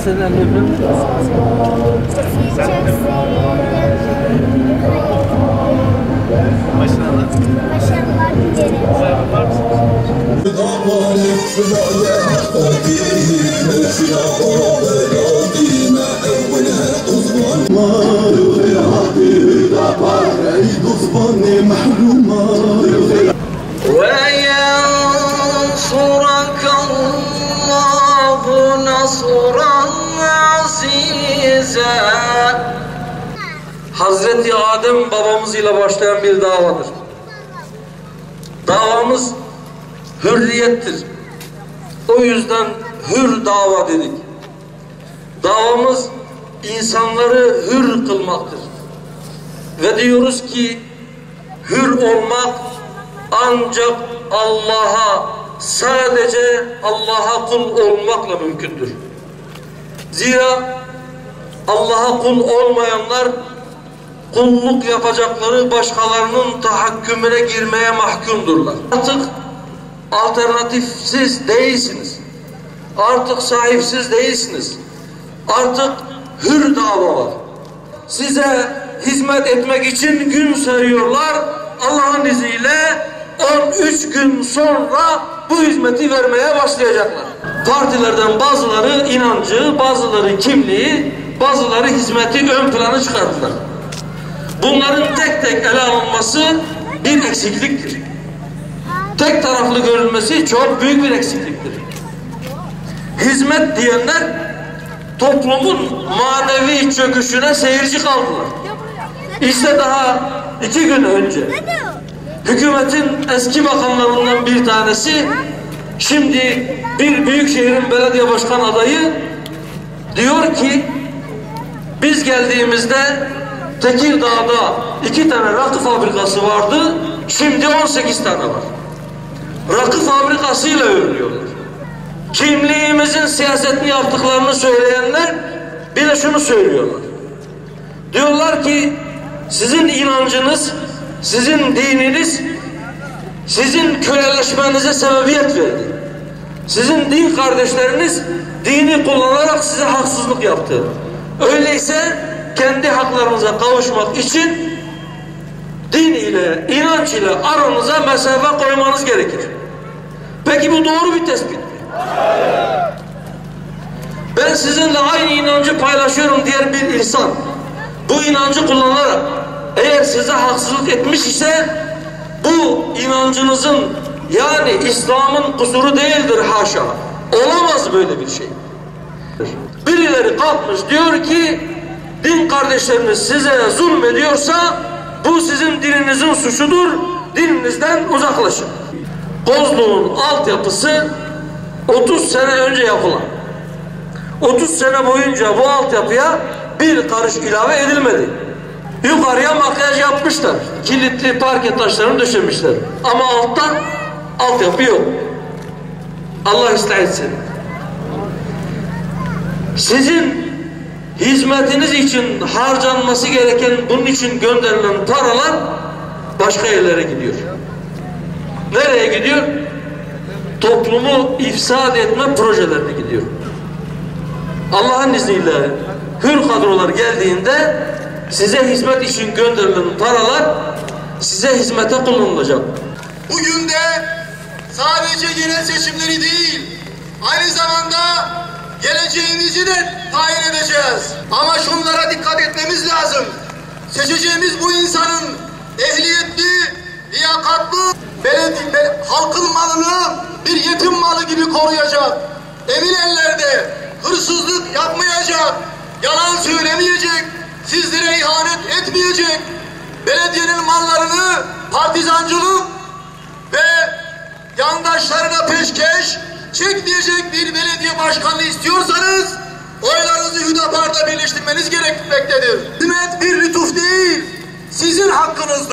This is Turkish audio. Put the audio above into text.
senin elini öpeyim. Başarılar dilerim. وَيَنْصُرَكَ اللّٰهُ نَصْرًا عَزِيزًا. Hazreti Adem babamız ile başlayan bir davadır. Davamız hürriyettir. O yüzden hür dava dedik. Davamız insanları hür kılmaktır. Ve diyoruz ki hür olmak ancak Allah'a, sadece Allah'a kul olmakla mümkündür. Zira Allah'a kul olmayanlar kulluk yapacakları başkalarının tahakkümüne girmeye mahkumdurlar. Artık alternatifsiz değilsiniz. Artık sahipsiz değilsiniz. Artık hür dava var. Size hizmet etmek için gün sayıyorlar. Allah'ın izniyle 13 gün sonra bu hizmeti vermeye başlayacaklar. Partilerden bazıları inancı, bazıları kimliği, bazıları hizmeti ön plana çıkardılar. Bunların tek tek ele alınması bir eksikliktir. Tek taraflı görülmesi çok büyük bir eksikliktir. Hizmet diyenler toplumun manevi çöküşüne seyirci kaldılar. İşte daha 2 gün önce hükümetin eski bakanlarından bir tanesi, şimdi bir büyükşehirin belediye başkan adayı, diyor ki biz geldiğimizde Tekirdağ'da 2 tane rakı fabrikası vardı, şimdi 18 tane var. Rakı fabrikasıyla övünüyorlar. Kimliğimizin siyasetini yaptıklarını söyleyenler bir de şunu söylüyorlar. Diyorlar ki sizin inancınız, sizin dininiz sizin köleleşmenize sebebiyet verdi. Sizin din kardeşleriniz dini kullanarak size haksızlık yaptı. Öyleyse kendi haklarınıza kavuşmak için din ile, inanç ile aranıza mesafe koymanız gerekir. Peki bu doğru bir tespit mi? Ben sizinle aynı inancı paylaşıyorum diyen bir insan bu inancı kullanarak eğer size haksızlık etmiş ise bu inancınızın, yani İslam'ın kusuru değildir, haşa. Olamaz böyle bir şey. Birileri kalkmış diyor ki din kardeşleriniz size zulmediyorsa bu sizin dininizin suçudur, dininizden uzaklaşın. Kozluğun altyapısı 30 sene önce yapılan. 30 sene boyunca bu altyapıya bir karış ilave edilmedi. Yukarıya makyaj yapmışlar. Kilitli parke taşlarını döşemişler. Ama alttan altyapı yok. Allah ıslah etsin. Sizin hizmetiniz için harcanması gereken, bunun için gönderilen paralar başka yerlere gidiyor. Nereye gidiyor? Toplumu ifsad etme projelerine gidiyor. Allah'ın izniyle hür kadrolar geldiğinde size hizmet için gönderilen paralar size hizmete kullanılacak. Bugün de sadece yerel seçimleri değil, aynı zamanda geleceğimizi de tayin edeceğiz. Ama şunlara dikkat etmemiz lazım. Seçeceğimiz bu insanın ehliyetli, liyakatlı, halkın malını bir yetim malı gibi koruyacak, emin ellerde hırsızlık yapmayacak, yalan söylemeyecek, sizlere ihanet etmeyecek, belediyenin mallarını partizancılık ve yandaşlarına peşkeş çekmeyecek bir belediye başkanlığı istiyorsanız oylarınızı Hüdapar'da birleştirmeniz gerekmektedir. Hizmet bir lütuf değil, sizin hakkınızdır.